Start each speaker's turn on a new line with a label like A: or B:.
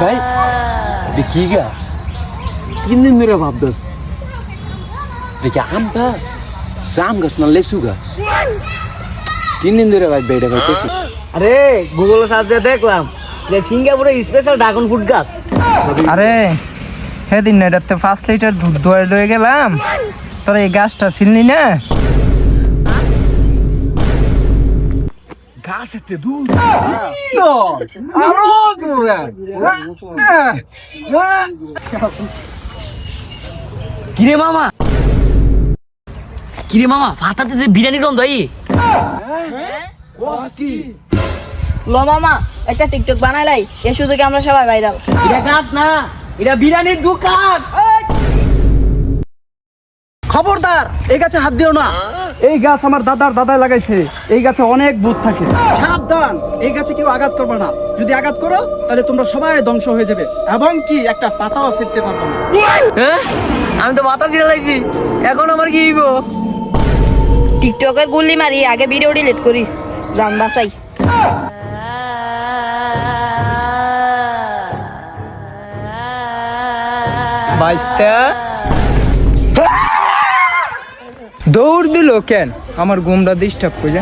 A: ভাই দেখি গা 3 দিন ধরে ভাবতেছ দেখি আম গাছ জাম গাছ না লেসু গাছ 3 দিন ধরে ভাই বেড়ে ভাইতেছি।
B: আরে গুগল সার্চ দিয়ে দেখলাম যে সিঙ্গাপুরে স্পেশাল ড্রাগন ফ্রুট গাছ।
C: আরে সেদিন না এটাতে 5 লিটার দুধ দয়ে লয়ে গেলাম, তোরা এই গাছটা ছিলনি না?
A: গাছেতে দুধ আরো জোরে
B: কিরে মামা ভাতাতে যে বিরিয়ানি গন্ধ এই
D: লো মামা একটা টিকটক বানাইলাই এই সুযোগে আমরা সবাই ভাইরাল।
B: এটা গাছ না, এটা বিরিয়ানির দোকান।
C: খবরদার, এই গাছে হাত দিও না। এই গাছ আমার দাদার লাগাইছে। এই গাছে অনেক ভূত থাকে। সাবধান, এই গাছে কেউ আঘাত করবে না। যদি আঘাত করো তাহলে তোমরা সবাই ধ্বংস হয়ে যাবে এবং কি একটা পাতাও ছিঁড়তে পারবে না।
B: হ্যাঁ আমি তো বাতাস ছিঁড়ে লাইছি, এখন আমার কি হইব?
D: টিকটকের গুল্লি মারি আগে ভিডিও ডিলিট করি, জান বাঁচাই।
C: বাইস্তা দৌড় দিল কেন? আমার ঘুমটা ডিস্টার্ব করে।